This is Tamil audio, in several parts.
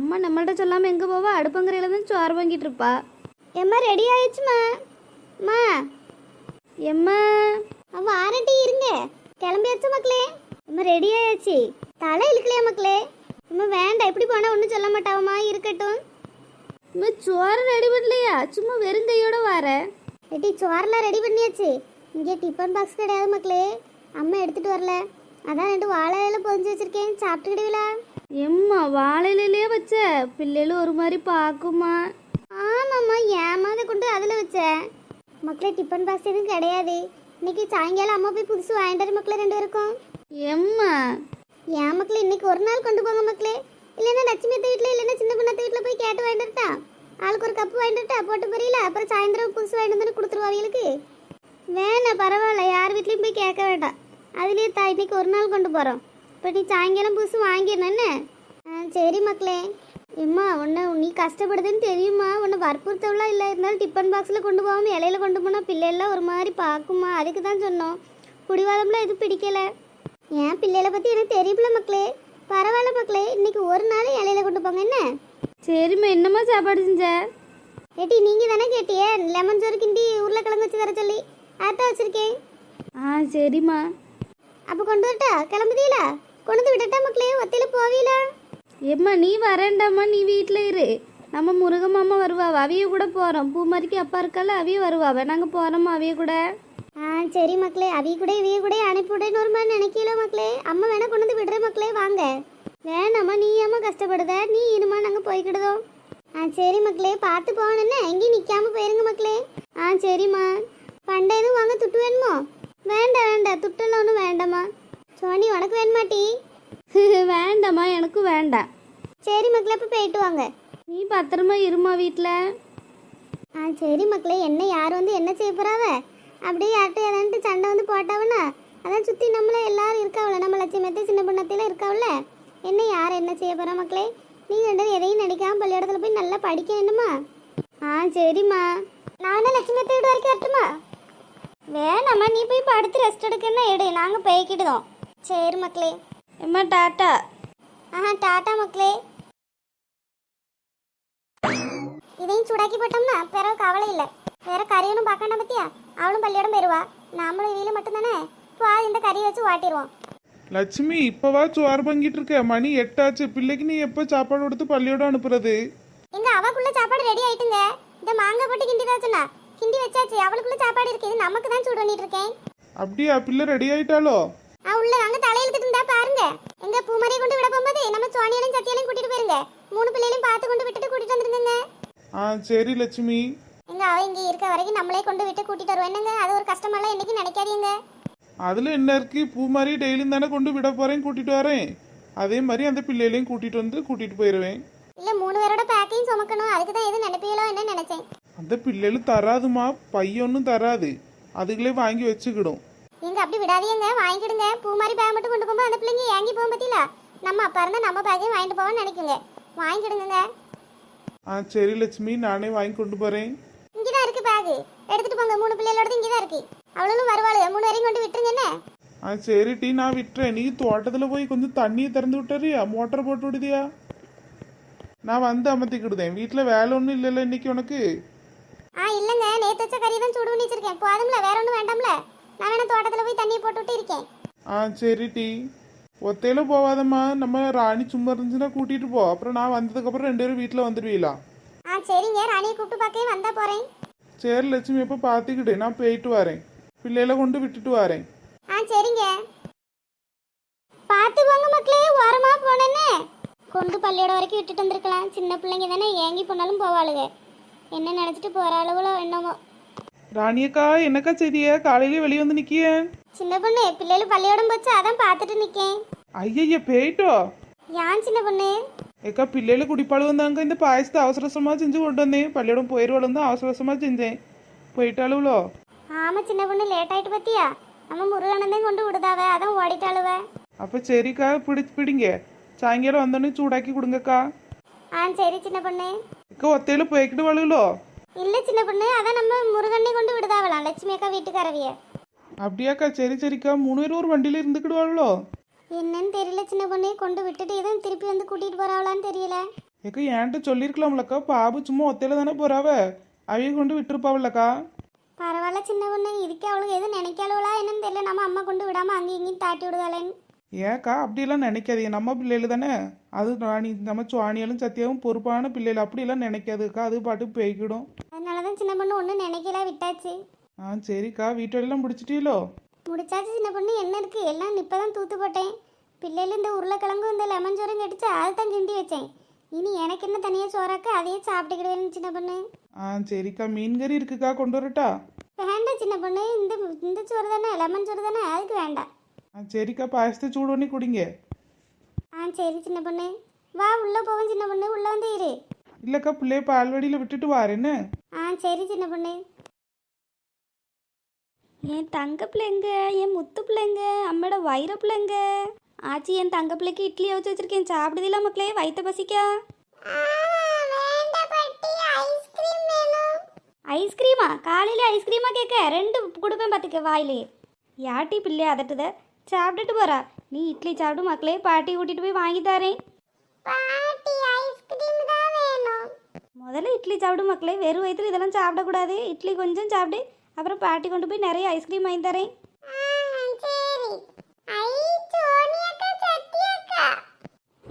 அம்மா நம்மள்ட்ட சொல்லாமல் எங்கே போவா? அடுப்பங்கரையில் தான் சோறு வாங்கிட்டு இருப்பா. எம்மா ரெடி ஆயிடுச்சுமா? அம்மா எம்மா வாரண்டி இருங்க. கிளம்பியாச்சு மக்களே. அம்மா ரெடி ஆயாச்சு. தலை இழுக்கலையா மக்களே? அம்மா வேண்டாம், எப்படி போனால் ஒன்றும் சொல்ல மாட்டாவம்மா, இருக்கட்டும். அம்மா சோறு ரெடி பண்ணலையா? சும்மா வெறும் கையோட வர. ரெடி சோறெல்லாம் ரெடி பண்ணியாச்சு. இங்கே டிஃபன் பாக்ஸ் கிடையாது மக்களே, அம்மா எடுத்துகிட்டு வரல. அதான் 2 வாழை இலை பொறிஞ்சு வச்சுருக்கேன், சாப்பிட்டுக்கிடுவீங்களா? எம்மா வாழை இலையிலே வச்ச? பிள்ளைகளும் ஒரு மாதிரி பார்க்குமா? ஆமாம்மா, ஏமா அதை கொண்டு அதில் வச்சேன். மக்களே டிஃபன் பாக்ஸ் எதுவும் கிடையாது. இன்னைக்கு சாயங்காலம் அம்மா போய் புதுசு வாங்கிட்டு மக்களே 2 பேருக்கும். எம்மா ஏன் மக்களே இன்னைக்கு ஒரு நாள் கொண்டு போங்க மக்களே. இல்லைன்னா லட்சுமி அத்தை வீட்டில் இல்லைன்னா சின்ன பொண்ணு வீட்டில் போய் கேட்டு வாங்கிட்டுட்டா. ஆளுக்கு ஒரு கப்பு வாங்கிட்டுட்டா போட்டு போறீங்களா? அப்புறம் சாயந்தரம் புதுசு வாங்கிட்டு வந்து கொடுத்துருவா அவங்களுக்கு. வேணாம் பரவாயில்ல, யார் வீட்லையும் போய் கேட்க வேண்டாம். அதுலேயே இன்னைக்கு ஒரு நாள் கொண்டு போகிறோம். இப்போ நீ சாயங்காலம் புதுசு வாங்கிடணும் என்ன? சரி மக்களே. எம்மா உன்னை நீ கஷ்டப்படுதுன்னு தெரியுமா? உன்னை வற்புறுத்தவெல்லாம் இல்லை, இருந்தாலும் டிஃபன் பாக்ஸில் கொண்டு போகாமல் இலையில கொண்டு போனால் பிள்ளைகள்லாம் ஒரு மாதிரி பார்க்குமா, அதுக்கு தான் சொன்னோம். பிடிவாதம்லாம் எதுவும் பிடிக்கலை. ஏன் பிள்ளைகளை பற்றி எனக்கு தெரியல மக்களே. பரவாயில்ல மக்களே, இன்னைக்கு ஒரு நாள் இலையில கொண்டு போங்க என்ன? சரிம்மா. என்னம்மா சாப்பாடு செஞ்ச? ஏட்டி நீங்கள் தானே கேட்டியே, லெமன் சோறு கிண்டி உருளைக்கிழங்கு வச்சு தர சொல்லி அதான் வச்சுருக்கேன். சரிம்மா. அப்போ கொண்டு வரட்டா? கிளம்புதீங்களா? கொண்டு வந்து விடட்டா மக்களே? ஒத்தையில் போவீங்களா? எம்மா நீ வரேண்டாம்மா, நீ வீட்டில் இரு. நம்ம முருகம்மா வருவாவ, அவிய கூட போகிறோம். பூமாரிக்கு அப்பா இருக்கால, அவிய வருவாவ. நாங்கள் போகிறோம்மா அவிய கூட. சரி மக்களே, அவிய கூட இவிய கூட அனுப்பிவிடேன்னு ஒரு மாதிரி நினைக்கல மக்களே. அம்மா வேணா கொண்டு வந்து விடுற மக்களே, வாங்க. வேணாம்மா, நீ ஏம்மா கஷ்டப்படுத? நீ இனிமா நாங்கள் போய்க்கிடுதோம். சரி மக்களே, பார்த்து போகணுன்னா எங்கேயும் நிற்காம போயிருங்க மக்களே. சரிம்மா. பண்டை எதுவும் வாங்க, துட்டு வேணுமோ? வேண்டாம் வேண்டாம், துட்டெல்லாம் ஒன்றும் வேண்டாம்மா. சோனி உனக்கு வேணுமாட்டி? வேண்டாம்மா, எனக்கும் வேண்டாம். சரி மக்களே, இப்போ போயிட்டு வாங்க. நீ பத்திரமா இருமா வீட்டில். சரி மக்களே. என்ன யார் வந்து என்ன செய்ய போகிறாவ? அப்படியே யார்கிட்ட ஏதான்ட்டு சண்டை வந்து போட்டாவனா? அதான் சுற்றி நம்மள எல்லாரும் இருக்காவில்ல, நம்ம லட்சுமி சின்ன பொண்ணத்தையெல்லாம் இருக்காவில்ல. என்ன யார் என்ன செய்ய போகிறா மக்களே? நீங்கள் 2 எதையும் நடிக்காமல் பள்ளியிடத்துல போய் நல்லா படிக்க வேண்டுமா? சரிம்மா. நானே லட்சுமி வீடு வரைக்கும் வரட்டுமா? வேணாம்மா, நீ போய் படுத்து ரெஸ்ட் எடுக்கன்னா எடு, நாங்கள் போய்க்கிடுதோம். சரி மக்களே. எம்மா டாட்டா. டாட்டா மக்களே. இதையும் சூடாக்கி போட்டோம்னா பிறகு கவலை இல்லை. வேற கறியொன்னும் பார்க்கண்டா பத்தியா? அவளும் பள்ளியோடம் போயிருவா, நாமளும் இவையில மட்டும்தானே. இப்போ இந்த கறியை வச்சு வாட்டிடுவோம். லட்சுமி இப்பவா சோறு பங்கிட்டு இருக்க? மணி 8 ஆச்சு. பிள்ளைக்கு நீ எப்போ சாப்பாடு கொடுத்து பள்ளியோட அனுப்புறது? எங்க அவளுக்குள்ள சாப்பாடு ரெடி ஆயிட்டுங்க. இந்த மாங்காய் போட்டு கிண்டி தான் சொன்னா, கிண்டி வச்சாச்சு. அவளுக்குள்ள சாப்பாடு இருக்கு, இது நமக்கு தான் சூடு பண்ணிட்டு இருக்கேன். அப்படியா? பிள்ளை ரெடி ஆயிட்டாலோ? உள்ள அங்க தலையெழுத்துட்டு இருந்தா பாருங்க. எங்க பூமரியை கொண்டு விட போகும்போது நம்ம சோனியாலையும் சத்தியாலையும் கூட்டிட்டு போயிருங்க. 3 பிள்ளைகளையும் பார்த்து கொண்டு விட்டுட்டு கூட்டிட்டு வந்துருங்க. சரி லட்சுமி. எங்க அவ இங்க இருக்க வரைக்கும் நம்மளே கொண்டு விட்டு கூட்டிட்டு வருவோம் என்னங்க? அது ஒரு கஷ்டமெல்லாம் என்னைக்கு நினைக்காதீங்க. அதுல என்ன இருக்கு? பூ மாதிரி டெய்லியும் தானே கொண்டு விட போறேன், கூட்டிட்டு வரேன். அதே மாதிரி அந்த பிள்ளைகளையும் கூட்டிட்டு வந்து கூட்டிட்டு போயிருவேன். இல்ல 3 பேரோட பேக்கையும் சுமக்கணும், அதுக்கு தான் எதுவும் நினைப்பீங்களோ என்ன நினைச்சேன். அந்த பிள்ளைகளும் தராதுமா, பையனும் தராது, அதுகளே வாங்கி வச்சுக்கிடும். எங்க அப்படி விடாதீங்க, வாங்கிடுங்க. பூ மாதிரி பேக் மட்டும் கொண்டு போகும்போது அந்த பிள்ளைங்க ஏங்கி போகும் பத்தியில. நம்ம அப்பா இருந்தா நம்ம பேக்கையும் வாங்கிட்டு போவோம்னு நினைக்குங்க. வாங்கிடுங்க. சரி லட்சுமி, நானே வாங்கி கொண்டு போறேன். இங்கதான் இருக்கு பேக், எடுத்துட்டு போங்க. 3 பிள்ளைகளோட இங்கதான் இருக்கு. அவளும் வருவாளு, 3 பேரையும் கொண்டு விட்டுருங்க என்ன? சரி டீ, நான் விட்டுறேன். நீ தோட்டத்துல போய் கொஞ்சம் தண்ணியை திறந்து விட்டுறியா? மோட்டர் போட்டு விடுதியா? நான் வந்து அமர்த்திக்கிடுதேன். வீட்டுல வேலை ஒன்றும் இல்லைல்ல இன்னைக்கு உனக்கு? இல்லைங்க, நேற்று வச்ச கறி தான் சூடு பண்ணி வச்சிருக்கேன். போதும்ல, வேற ஒன்றும் வேண்டாம்ல. நான் வேணா தோட்டத்துல போய் தண்ணியை போட்டு விட்டு இருக்கேன். சரி டீ. ஒத்தையில போவாதம்மா, நம்ம ராணி சும்மா இருந்துச்சுன்னா கூட்டிட்டு போ. அப்புறம் நான் வந்ததுக்கு அப்புறம் 2 பேரும் வீட்டுல வந்துடுவீங்களா? சரிங்க, ராணியை கூப்பிட்டு பார்க்கவே வந்தா போறேன். சரி லட்சுமி, எப்போ பார்த்துக்கிட்டு நான் போயிட்டு வரேன். பிள்ளைகளை கொண்டு விட்டுட்டு வரேன். சரிங்க. பார்த்து போங்க மக்களே, ஓரமா போனேன்னு கொண்டு பள்ளியோட வரைக்கும் விட்டுட்டு வந்திருக்கலாம். சின்ன பிள்ளைங்க தானே, ஏங்கி போனாலும் போவாளுங்க. என்ன நினைச்சிட்டு போற அளவுல என்னமோ. ராணியக்கா, என்னக்கா செய்திய? காலையில வெளியே வந்து நிக்கிய? சின்ன பொண்ணு, பிள்ளைகள் பள்ளியோடம் போச்சு, அதான் பார்த்துட்டு நிக்கேன். ஐயா போயிட்டோ? யான் சின்ன பொண்ணு? ஏக்கா பிள்ளைல குடிப்பாடு வந்தாங்க. இந்த பாயசத்தை அவசர அவசரமா செஞ்சு கொண்டு வந்தேன். பள்ளியோடம் போயிடுவாளும் தான் அவசர அவசரமா செஞ்சேன். போயிட்டாளுவோ? ஆமா சின்ன பொண்ணு, லேட் ஆயிட்டு பத்தியா? நம்ம முருகானந்தான் கொண்டு விடுதாவ, அதான் ஓடிட்டாளுவ. அப்ப சரிக்கா, பிடிங்க. சாயங்காலம் வந்தோடனே சூடாக்கி கொடுங்கக்கா. சரி சின்ன பொண்ணு. அக்கா ஒத்தையில போய்கிட்டு வாழுகளோ? இல்ல சின்ன பொண்ணு, அதான் நம்ம முருகனை கொண்டு விடுதாவலாம், லட்சுமி அக்கா வீட்டுக்காரவிய. அப்படியாக்கா? சரிக்கா, 3 பேரும் ஒரு வண்டியில இருந்துக்கிடுவாளோ? என்னன்னு தெரியல சின்ன பொண்ணு, கொண்டு விட்டுட்டு எதுவும் திருப்பி வந்து கூட்டிட்டு போறாவளான்னு தெரியல. ஏக்கா என்கிட்ட சொல்லியிருக்கலாம்லக்கா, பாபு சும்மா ஒத்தையில தானே போறாவ, அவைய கொண்டு விட்டுருப்பாவல்லக்கா. பரவாயில்ல சின்ன பொண்ணு, இதுக்கே அவளுக்கு எதுவும் நினைக்காளவளா என்னன்னு தெரியல. நம்ம அம்மா கொண்டு விடாம அங்கேயும் இங்கேயும் தாட்டி விடுதாளேன்னு. ஏக்கா அப்படியெல்லாம் நினைக்காதீங்க, நம்ம பிள்ளைகள் தானே. அது ராணி நம்ம சுவாணியாலும் சத்தியாவும் பொறுப்பான பிள்ளைகள், அப்படியெல்லாம் நினைக்காதுக்கா, அது பாட்டு போய்க்கிடும். அதனாலதான் சின்ன பொண்ணு ஒன்றும் நினைக்கல, விட்டாச்சு. சரிக்கா, வீட்டெல்லாம் முடிச்சிட்டீங்களோ? முடிச்சாச்சு சின்ன பொண்ணு. என்ன இருக்கு, எல்லாம் இப்பதான் தூத்து போட்டேன். பிள்ளைகள் இந்த உருளைக்கிழங்கும் இந்த லெமன் சோறும் கடிச்சு அதுதான் கிண்டி வச்சேன். இனி எனக்கு என்ன தனியாக சோறாக்க அதையே சாப்பிட்டுக்கிடுவேன் சின்ன பொண்ணு. சரிக்கா, மீன் கறி இருக்குக்கா, கொண்டு வரட்டா? வேண்டாம் சின்ன பொண்ணு, இந்த இந்த சோறு தானே, லெமன் சோறு தானே, அதுக்கு வேண்டாம். சரிக்கா, பாயசத்தை சூடு பண்ணி குடிங்க. சரி சின்ன பொண்ணு, வா உள்ள போவோம் சின்ன பொண்ணு, உள்ள வந்து இரு. இல்லக்கா, பிள்ளைய பால்வடியில் விட்டுட்டு வாரேன்னு. சரி சின்ன பொண்ணு. என் தங்க பிள்ளைங்க, என் முத்து பிள்ளைங்க, அம்மோட வயிற பிள்ளைங்க. ஆச்சி, என் தங்க பிள்ளைக்கு இட்லி வச்சு வச்சிருக்கேன், சாப்பிடுதில்ல மக்களே, வயிற்ற பசிக்கா? ஐஸ்கிரீமா? காலையில ஐஸ்கிரீமா கேட்க 2 கொடுப்பேன் பார்த்துக்க வாயிலே. யாட்டி பிள்ளைய அதட்டுத, சாப்பிட்டுட்டு போறா. நீ இட்லி சாப்பிட்டு மக்களே, பாட்டி கூட்டிட்டு போய் வாங்கி தரேன். முதல்ல இட்லி சாப்பிடு மக்களே, வெறும் வயிற்றுல இதெல்லாம் சாப்பிடக்கூடாது. இட்லி கொஞ்சம் சாப்பிடு, அப்புறம் பாட்டி கொண்டு போய் நிறைய ஐஸ்கிரீம் வாங்கி தரேன்.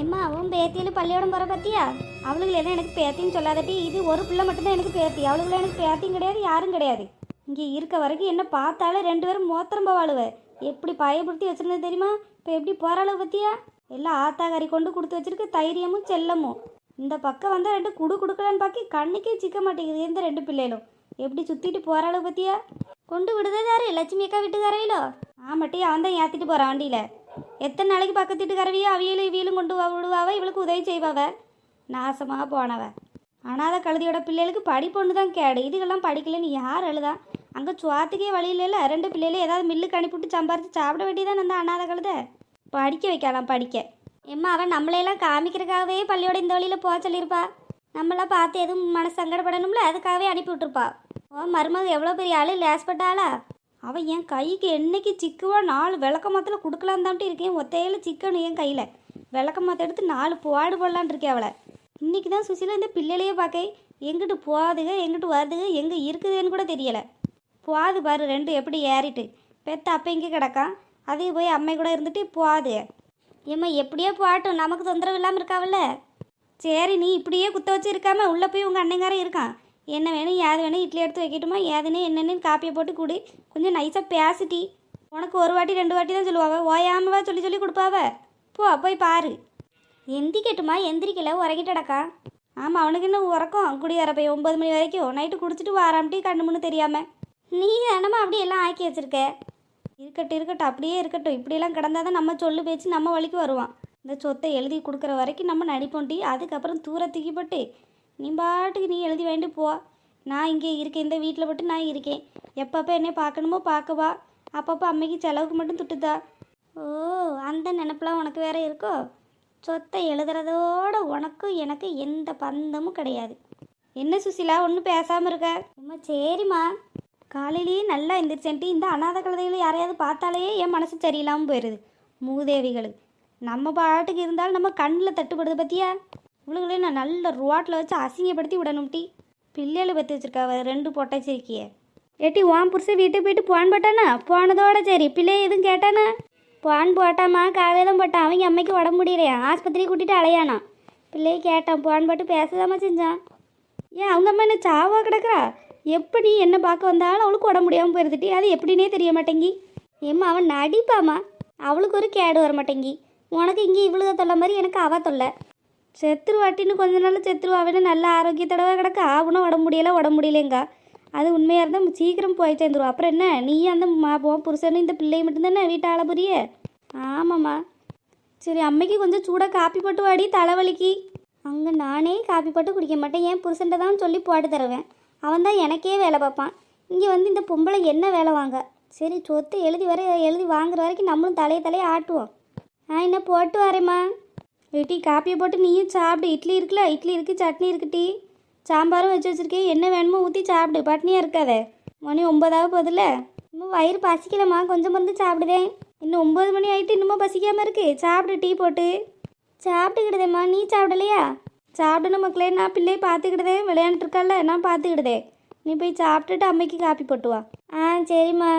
எம்மா, அவன் பேத்தியில் பள்ளியோடம் போகிற பார்த்தியா? அவளுக்கு எல்லாம் எனக்கு பேத்தின்னு சொல்லாதட்டி. இது ஒரு பிள்ளை மட்டும்தான் எனக்கு பேத்தி, அவளுக்குலாம் எனக்கு பேத்தியும் கிடையாது, யாரும் கிடையாது. இங்கே இருக்க வரைக்கும் என்ன பார்த்தாலும் 2 பேரும் மோத்திரம் போவாளுவ. எப்படி பயப்படுத்தி வச்சுருந்தது தெரியுமா? இப்போ எப்படி போகிறாளவு பற்றியா? எல்லாம் ஆத்தாக்காரி கொண்டு கொடுத்து வச்சிருக்க தைரியமும் செல்லமும். இந்த பக்கம் வந்தால் 2 கொடுக்கலான்னு பார்க்க கண்ணுக்கே சிக்க மாட்டேங்குது. எந்த 2 பிள்ளைகளும் எப்படி சுற்றிட்டு போகிறாளவு பற்றியா? கொண்டு விடுதாரு லட்சுமி அக்கா வீட்டுக்காரையிலோ? ஆமாட்டி, அவன் தான் ஏற்றிட்டு போகிறான் வண்டியில். எத்தனை நாளைக்கு பக்கத்து வீட்டுக்காரவியோ அவியலும் இவியலும் கொண்டு விடுவாவ, இவளுக்கு உதவி செய்வாவ. நாசமாக போனவ. அனாத கழுதியோட பிள்ளைகளுக்கு படிப்பு ஒன்று தான் கேடு. இதுக்கெல்லாம் படிக்கலன்னு யார் அழுதா? அங்கே சுவாத்துக்கே வழி இல்லைல்ல. 2 பிள்ளைகளும் ஏதாவது மில்லுக்கு அனுப்பிவிட்டு சம்பாரித்து சாப்பிட வேண்டியதான் அந்த அனாத கழுதை. படிக்க வைக்கலாம், படிக்க. எம்மா, அவன் நம்மளையெல்லாம் காமிக்கிறதுக்காகவே பள்ளியோட இந்த வழியில் போக சொல்லியிருப்பா. நம்மளாம் பார்த்து எதுவும் மனசு சங்கடப்படணும்ல, அதுக்காகவே அனுப்பி விட்டுருப்பா. ஓ மருமக எவ்வளோ பெரிய ஆள், லேஸ்பட்டாளா? அவன் என் கைக்கு என்னைக்கு சிக்குவா 4 விளக்க மாத்தில் கொடுக்கலான் தான்ட்டு இருக்கேன். ஒத்தையில் சிக்கணும் என் கையில். விளக்க மாற்ற எடுத்து 4 பாடு போடலான் இருக்கேன் அவளை. இன்றைக்கி தான் சுசிலா இந்த பிள்ளைலையே பார்க்க எங்கிட்டு போகுதுங்க, எங்கிட்டு வருதுங்க, எங்கே இருக்குதுன்னு கூட தெரியலை. போகாது பாரு 2 எப்படி ஏறிட்டு. பெத்த அப்போ இங்கே கிடக்கான், அதையும் போய் அம்மை கூட இருந்துட்டு போகாது. ஏம்மா, எப்படியோ போகட்டும், நமக்கு தொந்தரவு இல்லாமல் இருக்காவில்ல. சரி, நீ இப்படியே குத்த வச்சு இருக்காம உள்ளே போய் உங்கள் அண்ணங்காரன் இருக்கான். என்ன வேணும் ஏது வேணும், இட்லி எடுத்து வைக்கட்டுமா, ஏதுன்னு என்னென்னு காப்பியை போட்டு கூடி கொஞ்சம் நைஸாக பேசிட்டி. உனக்கு 1 வாட்டி 2 வாட்டி தான் சொல்லுவாவ, ஓயாமவா சொல்லி கொடுப்பாவ. போய் பாரு. எந்திக்கட்டுமா? எந்திரிக்கல, உறக்கிட்டடக்கா. ஆமாம், அவனுக்கு இன்னும் உறக்கம். குடியார போய் 9 மணி வரைக்கும் நைட்டு குடிச்சிட்டு வாராம்ட்டி, கண்ணு முன்னு தெரியாமல். நீ தானம்மா அப்படியெல்லாம் ஆக்கி வச்சிருக்க. இருக்கட்டும், அப்படியே இருக்கட்டும். இப்படியெல்லாம் கிடந்தால் தான் நம்ம சொல்லு பேச்சு நம்ம வழிக்கு வருவான். இந்த சொத்தை எழுதி கொடுக்குற வரைக்கும் நம்ம நடிப்போண்டி. அதுக்கப்புறம் தூரத்துக்கு போட்டு நீ பாட்டுக்கு நீ எழுதி வேண்டி போ. நான் இங்கே இருக்கேன், இந்த வீட்டில் போட்டு நான் இருக்கேன். எப்பப்போ என்னை பார்க்கணுமோ பார்க்கவா, அப்பப்போ அம்மைக்கு செலவுக்கு மட்டும் துட்டுதா. ஓ, அந்த நினப்பெல்லாம் உனக்கு வேற இருக்கோ? சொத்தை எழுதுறதோட உனக்கும் எனக்கு எந்த பந்தமும் கிடையாது. என்ன சுசிலா, ஒன்றும் பேசாமல் இருக்க? அம்மா சரிம்மா. காலையிலேயே நல்லா எந்திரிச்சேன்ட்டு இந்த அநாத கழுதைகளை யாரையாவது பார்த்தாலே என் மனசு சரியில்லாமல் போயிடுது. மூதேவிகளுக்கு நம்ம பாட்டுக்கு இருந்தாலும் நம்ம கண்ணில் தட்டுப்படுது பற்றியா? இவளுகளே நான் நல்ல ரோட்டில் வச்சு அசிங்கப்படுத்தி விடணும். பிள்ளைகளை பற்றி வச்சுருக்காவ 2 பொட்டாச்சிருக்கிய. ஏட்டி, உன் புருஷன் வீட்டுக்கு போயிட்டு போன் போட்டானா? போனதோட சரி, பிள்ளைய எதுவும் கேட்டானா? போன் போட்டாமா, காலையில் தான் போட்டான். அவங்க அம்மைக்கு உடம்பு முடியலையா, ஆஸ்பத்திரி கூட்டிகிட்டு அலையானா. பிள்ளையை கேட்டான், போன் போட்டு பேசதாம்மா செஞ்சான். ஏன் அவங்க அம்மா என்ன சாவா கிடக்குறா? எப்படி என்ன பார்க்க வந்தாலும் அவளுக்கு உடம்பு முடியாமல் போயிருந்துட்டி, அது எப்படின்னே தெரிய மாட்டேங்கி. ஏம்மா, அவன் நடிப்பாம்மா, அவளுக்கு ஒரு கேடு வர மாட்டேங்கி. உனக்கு இங்கே இவ்வளோ தொல்லை மாதிரி எனக்கு அவ தொல்லை. செத்துருவாட்டின்னு கொஞ்ச நாள் செத்துருவாவேன்னு நல்ல ஆரோக்கியத்தோடவே கிடக்க. ஆகுனா உடம்பு முடியலைங்க. அது உண்மையாக இருந்தால் சீக்கிரம் போய் சேர்ந்துருவோம். அப்புறம் என்ன, நீ அந்த மாப்போம் புருஷனும் இந்த பிள்ளையை மட்டும்தானே வீட்டை ஆள புரிய? ஆமாம்மா. சரி, அம்மைக்கு கொஞ்சம் சூடாக காப்பி போட்டு வாடி, தலைவலிக்கு. அங்கே நானே காப்பி போட்டு குடிக்க மாட்டேன், என் புருஷன்ட்ட தான் சொல்லி போட்டு தருவேன். அவன் தான் எனக்கே வேலை பார்ப்பான். இங்கே வந்து இந்த பொம்பளை என்ன வேலை வாங்க. சரி, சொத்து எழுதி வாங்குற வரைக்கும் நம்மளும் தலையை ஆட்டுவோம். என்ன போட்டு வரேம்மா. டீ காப்பியை போட்டு நீயும் சாப்பிடு. இட்லி இருக்குல்ல, இட்லி இருக்குது, சட்னி இருக்குட்டி, சாம்பாரும் வச்சு வச்சுருக்கேன். என்ன வேணுமோ ஊற்றி சாப்பிடு, பட்னியாக இருக்காத. மணி 9 போதில்ல, இன்னும் வயிறு பசிக்கலம்மா, கொஞ்சம் மருந்து சாப்பிடுதேன். இன்னும் 9 மணி ஆகிட்டு இன்னுமா பசிக்காமல் இருக்கு. சாப்பிடு, டீ போட்டு சாப்பிட்டுக்கிடுதேம்மா. நீ சாப்பிடலையா? சாப்பிடணும் மக்களே, நான் பிள்ளையை பார்த்துக்கிடுதேன், விளையாண்டுருக்கால நான் பார்த்துக்கிடுதேன். நீ போய் சாப்பிட்டுட்டு அம்மைக்கு காப்பி போட்டு வா. ஆ சரிம்மா.